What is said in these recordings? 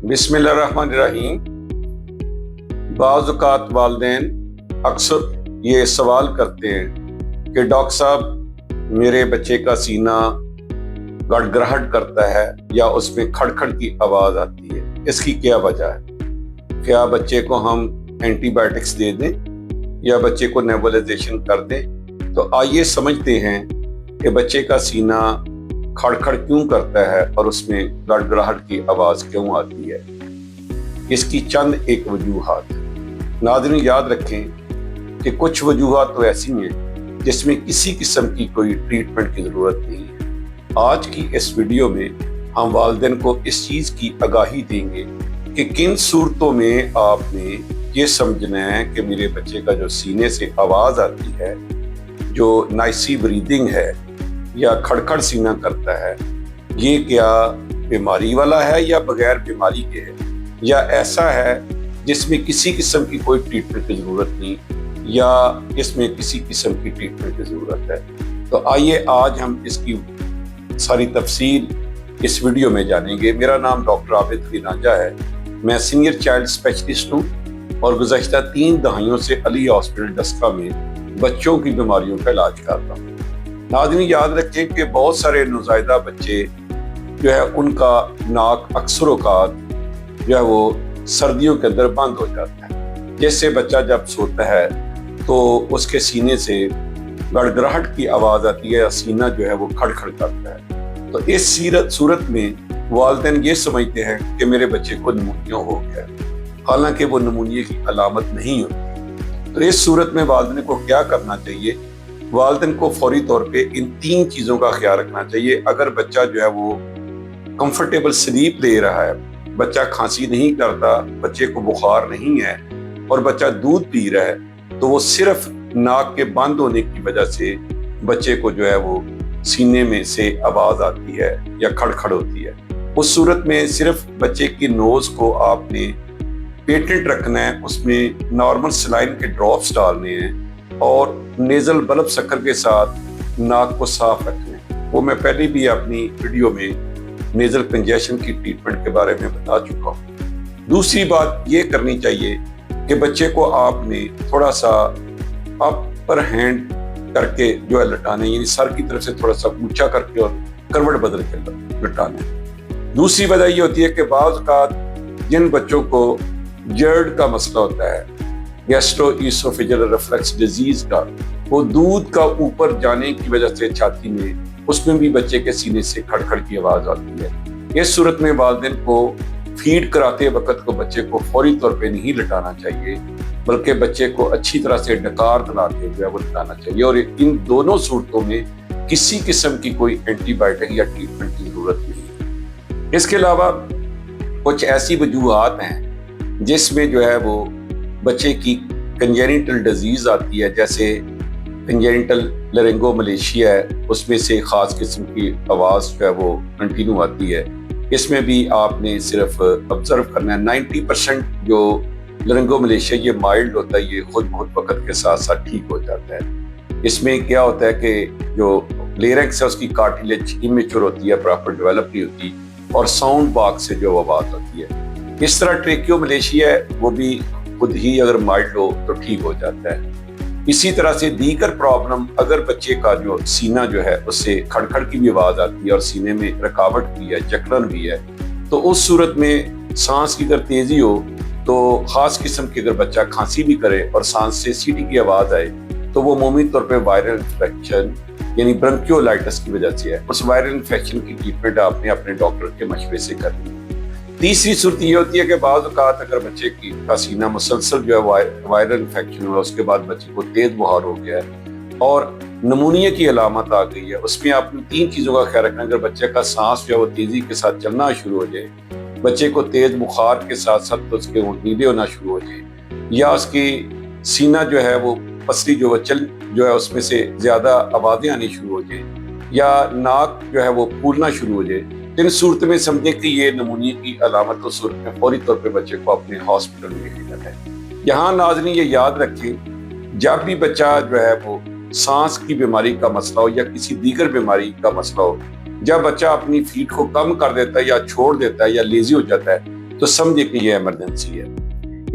बिस्मिल्लाहिर्रहमानिर्रहीम। बाज़ औक़ात वालिदैन अक्सर ये सवाल करते हैं कि डॉक्टर साहब मेरे बच्चे का सीना गड़गड़ाहट करता है या उसमें खड़खड़ की आवाज़ आती है, इसकी क्या वजह है? क्या बच्चे को हम एंटीबायोटिक्स दे दें या बच्चे को नेबुलाइजेशन कर दें? तो आइए समझते हैं कि बच्चे का सीना खड़खड़ क्यों करता है और उसमें गड़गड़ाहट की आवाज़ क्यों आती है। इसकी चंद एक वजूहात। नाज़रीन याद रखें कि कुछ वजूहात तो ऐसी हैं जिसमें किसी किस्म की कोई ट्रीटमेंट की ज़रूरत नहीं है। आज की इस वीडियो में हम वालिदैन को इस चीज़ की आगाही देंगे कि किन सूरतों में आपने ये समझना है कि मेरे बच्चे का जो सीने से आवाज़ आती है, जो नाइसी ब्रीदिंग है या खड़खड़ सीना करता है, ये क्या बीमारी वाला है या बगैर बीमारी के है, या ऐसा है जिसमें किसी किस्म की कोई ट्रीटमेंट की ज़रूरत नहीं या इसमें किसी किस्म की ट्रीटमेंट की ज़रूरत है। तो आइए आज हम इसकी सारी तफसील इस वीडियो में जानेंगे। मेरा नाम डॉक्टर आबिद अली रांझा है। मैं सीनियर चाइल्ड स्पेशलिस्ट हूँ और गुज़श्ता 3 दहाइयों से अली हॉस्पिटल डस्का में बच्चों की बीमारियों का इलाज कर रहा हूँ। नाज़रीन याद रखें कि बहुत सारे नौज़ायदा बच्चे जो है उनका नाक अक्सर औक़ात जो है वो सर्दियों के अंदर बंद हो जाता है। जैसे बच्चा जब सोता है तो उसके सीने से गड़गड़ाहट की आवाज़ आती है या सीना जो है वो खड़खड़ करता है। तो इस सूरत में वालिदैन ये समझते हैं कि मेरे बच्चे को निमोनिया हो गया, हालांकि वो निमोनिया की अलामत नहीं होती। तो इस सूरत में वालिदैन को क्या करना चाहिए? वालिदैन को फौरी तौर पे इन 3 चीज़ों का ख्याल रखना चाहिए। अगर बच्चा जो है वो कंफर्टेबल स्लीप ले रहा है, बच्चा खांसी नहीं करता, बच्चे को बुखार नहीं है और बच्चा दूध पी रहा है, तो वो सिर्फ नाक के बंद होने की वजह से बच्चे को जो है वो सीने में से आवाज़ आती है या खड़खड़ होती है। उस सूरत में सिर्फ बच्चे की नोज़ को आपने पेटेंट रखना है, उसमें नॉर्मल सलाइन के ड्रॉप्स डालने हैं और नेजल बल्ब शक्कर के साथ नाक को साफ रखना है। वो मैं पहले भी अपनी वीडियो में नेजल कंजेशन की ट्रीटमेंट के बारे में बता चुका हूँ। दूसरी बात ये करनी चाहिए कि बच्चे को आपने थोड़ा सा अपर हैंड करके जो है लटाना है, यानी सर की तरफ से थोड़ा सा ऊंचा करके और करवट बदल के लटाना है। दूसरी वजह ये होती है कि बाज़ औक़ात जिन बच्चों को जर्ड का मसला होता है, गैस्ट्रोइसोफेजियल रिफ्लक्स डिजीज का, वो दूध का ऊपर जाने की वजह से छाती में, उसमें भी बच्चे के सीने से खड़खड़ की आवाज़ आती है। इस सूरत में वालिदैन को फीड कराते वक्त को बच्चे को फौरी तौर पे नहीं लटाना चाहिए, बल्कि बच्चे को अच्छी तरह से डकार दिला के जो है वो लटाना चाहिए। और इन दोनों सूरतों में किसी किस्म की कोई एंटीबायोटिक या ट्रीटमेंट की जरूरत नहीं है। इसके अलावा कुछ ऐसी वजूहात हैं जिसमें जो है वो बच्चे की कंजेनिटल डिजीज आती है, जैसे कंजेनिटल लरिंगोमलेशिया है, उसमें से ख़ास किस्म की आवाज़ जो है वो कंटिन्यू आती है। इसमें भी आपने सिर्फ ऑब्जर्व करना है। 90% जो लरिंगोमलेशिया ये माइल्ड होता है, ये खुद बहुत वक्त के साथ साथ ठीक हो जाता है। इसमें क्या होता है कि जो लेरिंक्स है उसकी कार्टिलेज इमेच्योर होती है, प्रॉपर डेवलप नहीं होती और साउंड बॉक्स से जो आवाज़ होती है। इस तरह ट्रेकियोमलेशिया है, वो भी खुद ही अगर माइल्ड हो तो ठीक हो जाता है। इसी तरह से दीगर प्रॉब्लम, अगर बच्चे का जो सीना जो है उससे खड़खड़ की भी आवाज़ आती है और सीने में रुकावट भी है, जकड़न भी है, तो उस सूरत में सांस की अगर तेज़ी हो तो ख़ास किस्म की अगर बच्चा खांसी भी करे और सांस से सीटी की आवाज़ आए, तो वो मामूली तौर पे वायरल इन्फेक्शन यानी ब्रोंकियोलाइटिस की वजह से है। उस वायरल इन्फेक्शन की ट्रीटमेंट आपने अपने डॉक्टर के मशवरे से करनी है। तीसरी सूरत ये होती है कि बाज़ औक़ात अगर बच्चे का सीना मुसलसल जो है वायरल इन्फेक्शन हुआ, उसके बाद बच्चे को तेज़ बुखार हो गया है और निमोनिया की अलामत आ गई है, उसमें आपने 3 चीज़ों का ख्याल रखना है। अगर बच्चे का सांस जो है वो तेज़ी के साथ चलना शुरू हो जाए, बच्चे को तेज़ बुखार के साथ साथ तो उसके नीले होना शुरू हो जाए, या उसकी सीना जो है वो पसली जो है उसमें से ज़्यादा आवाज़ें आनी शुरू हो जाए, या नाक जो है वो फूलना शुरू हो जाए, इन सूरत में समझें कि ये निमोनिया की अलामत और सूरत में फौरी तौर पे बच्चे को अपने हॉस्पिटल में लेके जाना है। यहाँ नाज़रीन ये याद रखें, जब भी बच्चा जो है वो सांस की बीमारी का मसला हो या किसी दीगर बीमारी का मसला हो, जब बच्चा अपनी फीड को कम कर देता है या छोड़ देता है या लेजी हो जाता है, تو سمجھے کہ یہ ایمرجنسی ہے۔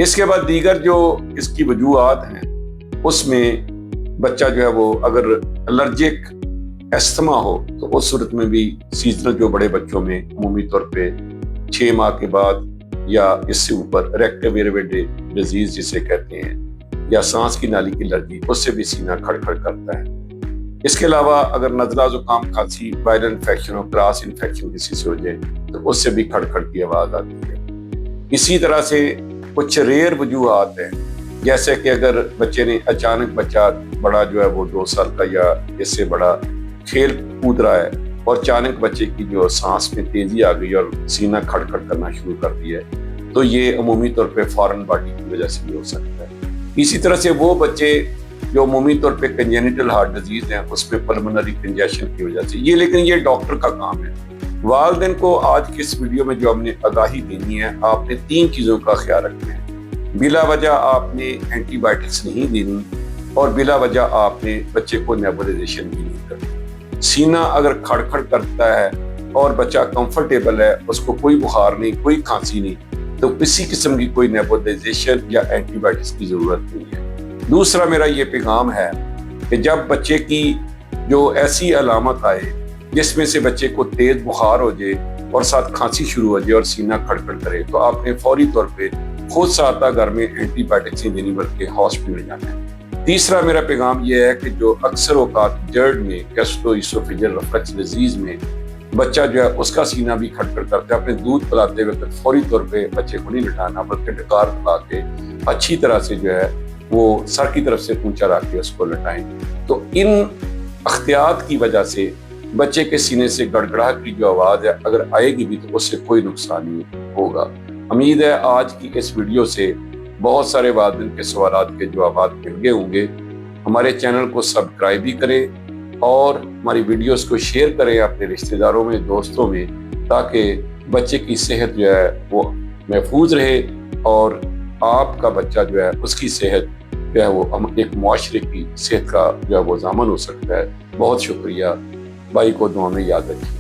اس کے بعد دیگر جو اس کی وجوہات ہیں اس میں بچہ جو ہے وہ اگر الرجک استھما ہو تو اس صورت میں بھی سیزنل جو بڑے بچوں میں عمومی طور پہ 6 ماہ کے بعد یا اس سے اوپر ریکٹیویریبل ڈیزیز جسے کہتے ہیں یا سانس کی نالی کی الرجی، اس سے بھی سینہ کھڑکھڑ کرتا ہے۔ اس کے علاوہ اگر نزلہ زکام کھانسی وائرل انفیکشن اور کراس انفیکشن کسی سے ہو جائے تو اس سے بھی کھڑکھڑ کی آواز آتی ہے۔ اسی طرح سے کچھ ریئر وجوہات ہیں، جیسے کہ اگر بچے نے اچانک بچہ بڑا جو ہے وہ 2 سال کا یا اس سے بڑا کھیل کود رہا ہے اور اچانک بچے کی جو سانس میں تیزی آ گئی اور سینہ کھڑکھڑ کرنا شروع کر دیا ہے تو یہ عمومی طور پہ فارن باڈی کی وجہ سے بھی ہو سکتا ہے۔ اسی طرح سے وہ بچے جو عمومی طور پہ کنجینیٹل ہارٹ ڈیزیز ہیں اس میں پلمنری کنجیشن کی وجہ سے، یہ لیکن یہ ڈاکٹر کا کام ہے۔ والدین کو آج کی اس ویڈیو میں جو ہم نے آگاہی دینی ہے، آپ نے 3 چیزوں کا خیال رکھنا ہے۔ بلا وجہ آپ نے اینٹی بائیوٹکس نہیں دینی اور بلا وجہ آپ نے بچے کو نیبولائزیشن بھی نہیں کرنی۔ سینہ اگر کھڑکھڑ کرتا ہے اور بچہ کمفرٹیبل ہے، اس کو کوئی بخار نہیں، کوئی کھانسی نہیں، تو کسی قسم کی کوئی نیبولائزیشن یا اینٹی بائیوٹکس کی ضرورت نہیں ہے۔ دوسرا میرا یہ پیغام ہے کہ جب بچے کی جو ایسی علامت آئے جس میں سے بچے کو تیز بخار ہو جائے اور ساتھ کھانسی شروع ہو جائے اور سینہ کھڑکھڑ کرے تو آپ نے فوری طور پہ خود ساتھ گھر میں اینٹی بائیوٹکس نہیں دینی بلکہ ہاسپٹل جانا ہے۔ تیسرا میرا پیغام یہ ہے کہ جو اکثر اوقات جرڈ میں گیسٹرواسوفیجل ریفلکس ڈیزیز میں بچہ جو ہے اس کا سینہ بھی کھڑکھڑ کرتا ہے، اپنے دودھ پلاتے وقت فوری طور پہ بچے کو نہیں لٹانا بلکہ ڈکار پلا کے اچھی طرح سے جو ہے وہ سر کی طرف سے اونچا رکھ کے اس کو لٹائیں۔ تو ان احتیاط کی وجہ سے بچے کے سینے سے گڑگڑاہٹ کی جو آواز ہے اگر آئے گی بھی تو اس سے کوئی نقصان نہیں ہوگا۔ امید ہے آج کی اس ویڈیو سے بہت سارے والدین کے سوالات کے جوابات مل گئے ہوں گے۔ ہمارے چینل کو سبسکرائب بھی کریں اور ہماری ویڈیوز کو شیئر کریں اپنے رشتہ داروں میں، دوستوں میں، تاکہ بچے کی صحت جو ہے وہ محفوظ رہے اور آپ کا بچہ جو ہے اس کی صحت جو ہے وہ ایک معاشرے کی صحت کا جو ہے وہ ضامن ہو سکتا ہے۔ بہت شکریہ، بھائی کو دعا میں یاد رکھیے۔